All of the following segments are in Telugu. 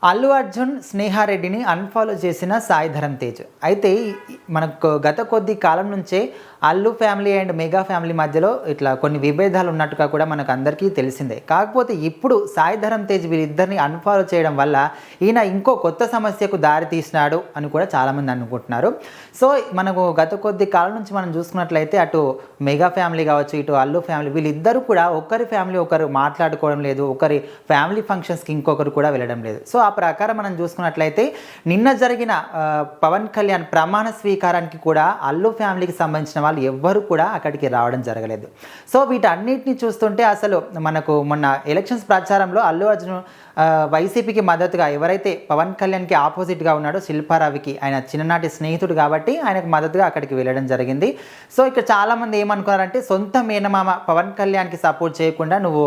అల్లు అర్జున్ స్నేహారెడ్డిని అన్ఫాలో చేసిన సాయి ధరమ్ తేజ్. అయితే మనకు గత కొద్ది కాలం నుంచే Allu family and mega family మధ్యలో ఇట్లా కొన్ని విభేదాలు ఉన్నట్టుగా కూడా మనకు అందరికీ తెలిసిందే. కాకపోతే ఇప్పుడు సాయి ధరమ్ తేజ్ వీరిద్దరిని అన్ఫాలో చేయడం వల్ల ఈయన ఇంకో కొత్త సమస్యకు దారి తీసినాడు అని కూడా చాలామంది అనుకుంటున్నారు. సో మనకు గత కొద్ది కాలం నుంచి మనం చూసుకున్నట్లయితే అటు మెగా ఫ్యామిలీ కావచ్చు, ఇటు అల్లు ఫ్యామిలీ వీళ్ళిద్దరూ కూడా ఒకరి ఫ్యామిలీ ఒకరు మాట్లాడుకోవడం లేదు, ఒకరి ఫ్యామిలీ ఫంక్షన్స్కి ఇంకొకరు కూడా వెళ్ళడం లేదు. సో ఆ ప్రకారం మనం చూసుకున్నట్లయితే నిన్న జరిగిన పవన్ కళ్యాణ్ ప్రమాణ స్వీకారానికి కూడా అల్లు ఫ్యామిలీకి సంబంధించిన వాళ్ళు ఎవ్వరు కూడా అక్కడికి రావడం జరగలేదు. సో వీటన్నిటిని చూస్తుంటే అసలు మనకు మొన్న ఎలక్షన్స్ ప్రచారంలో అల్లు అర్జున్ వైసీపీకి మద్దతుగా ఎవరైతే పవన్ కళ్యాణ్కి ఆపోజిట్గా ఉన్నాడో శిల్పారావికి, ఆయన చిన్ననాటి స్నేహితుడు కాబట్టి ఆయనకు మద్దతుగా అక్కడికి వెళ్ళడం జరిగింది. సో ఇక్కడ చాలామంది ఏమనుకున్నారంటే సొంత మేనమామ పవన్ కళ్యాణ్కి సపోర్ట్ చేయకుండా నువ్వు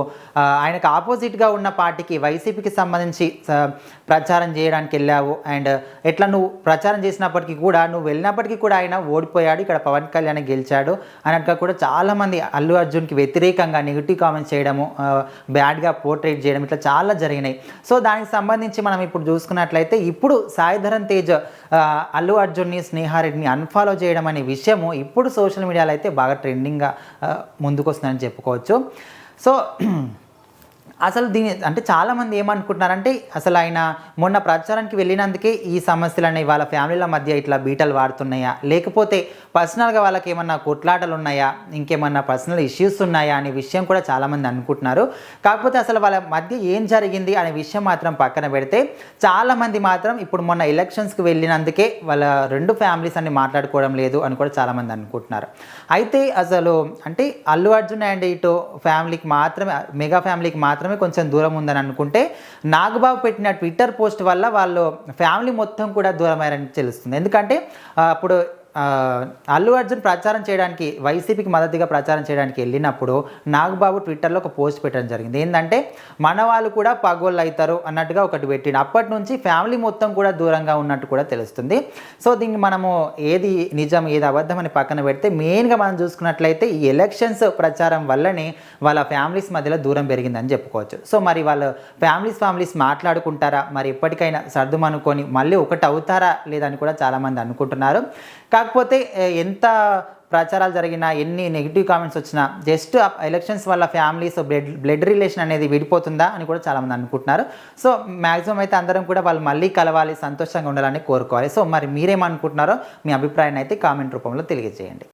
ఆయనకు ఆపోజిట్గా ఉన్న పార్టీకి వైసీపీకి సంబంధించి ప్రచారం చేయడానికి వెళ్ళావు, అండ్ ఎట్లా నువ్వు ప్రచారం చేసినప్పటికీ కూడా నువ్వు వెళ్ళినప్పటికీ కూడా ఆయన ఓడిపోయాడు, ఇక్కడ పవన్ కళ్యాణ్ గెలిచాడు అన్నట్టుగా కూడా చాలామంది అల్లు అర్జున్కి వ్యతిరేకంగా నెగిటివ్ కామెంట్స్ చేయడము, బ్యాడ్గా పోర్ట్రేట్ చేయడం ఇట్లా చాలా జరిగినాయి. సో దానికి సంబంధించి మనం ఇప్పుడు చూసుకున్నట్లయితే ఇప్పుడు సాయి ధరమ్ తేజ్ అల్లు అర్జున్ని స్నేహారెడ్డిని అన్ఫాలో చేయడం అనే విషయము ఇప్పుడు సోషల్ మీడియాలో అయితే బాగా ట్రెండింగ్గా ముందుకు వస్తుందని చెప్పుకోవచ్చు. సో అసలు దీని అంటే చాలామంది ఏమనుకుంటున్నారంటే అసలు ఆయన మొన్న ప్రచారానికి వెళ్ళినందుకే ఈ సమస్యలు అనేవి వాళ్ళ ఫ్యామిలీల మధ్య ఇట్లా బీటలు వాడుతున్నాయా, లేకపోతే పర్సనల్గా వాళ్ళకి ఏమన్నా కొట్లాటలు ఉన్నాయా, ఇంకేమన్నా పర్సనల్ ఇష్యూస్ ఉన్నాయా అనే విషయం కూడా చాలామంది అనుకుంటున్నారు. కాకపోతే అసలు వాళ్ళ మధ్య ఏం జరిగింది అనే విషయం మాత్రం పక్కన పెడితే చాలామంది మాత్రం ఇప్పుడు మొన్న ఎలక్షన్స్కి వెళ్ళినందుకే వాళ్ళ రెండు ఫ్యామిలీస్ అన్ని మాట్లాడుకోవడం లేదు అని కూడా చాలామంది అనుకుంటున్నారు. అయితే అసలు అంటే అల్లు అర్జున్ అండ్ ఇటు ఫ్యామిలీకి మాత్రమే, మెగా ఫ్యామిలీకి మాత్రమే కొంచెం దూరం ఉందని అనుకుంటే నాగబాబు పెట్టిన ట్విట్టర్ పోస్ట్ వల్ల వాళ్ళు ఫ్యామిలీ మొత్తం కూడా దూరమయ్యారని తెలుస్తుంది. ఎందుకంటే అప్పుడు అల్లు అర్జున్ ప్రచారం చేయడానికి వైసీపీకి మద్దతుగా ప్రచారం చేయడానికి వెళ్ళినప్పుడు నాగబాబు ట్విట్టర్లో ఒక పోస్ట్ పెట్టడం జరిగింది. ఏంటంటే మన వాళ్ళు కూడా పగోళ్ళు అవుతారు అన్నట్టుగా ఒకటి పెట్టిండు. అప్పటి నుంచి ఫ్యామిలీ మొత్తం కూడా దూరంగా ఉన్నట్టు కూడా తెలుస్తుంది. సో దీన్ని మనము ఏది నిజం ఏది అబద్ధం అని పక్కన పెడితే మెయిన్గా మనం చూసుకున్నట్లయితే ఈ ఎలక్షన్స్ ప్రచారం వల్లనే వాళ్ళ ఫ్యామిలీస్ మధ్యలో దూరం పెరిగిందని చెప్పుకోవచ్చు. సో మరి వాళ్ళ ఫ్యామిలీస్ మాట్లాడుకుంటారా, మరి ఎప్పటికైనా సర్దుమనుకొని మళ్ళీ ఒకటి అవుతారా లేదని కూడా చాలామంది అనుకుంటున్నారు. కాకపోతే ఎంత ప్రచారాలు జరిగినా, ఎన్ని నెగిటివ్ కామెంట్స్ వచ్చినా జస్ట్ ఎలక్షన్స్ వల్ల ఫ్యామిలీస్ బ్లడ్ రిలేషన్ అనేది విడిపోతుందా అని కూడా చాలామంది అనుకుంటున్నారు. సో మ్యాక్సిమం అయితే అందరం కూడా వాళ్ళు మళ్ళీ కలవాలి, సంతోషంగా ఉండాలని కోరుకోవాలి. సో మరి మీరేమనుకుంటున్నారో మీ అభిప్రాయాన్ని అయితే కామెంట్ రూపంలో తెలియజేయండి.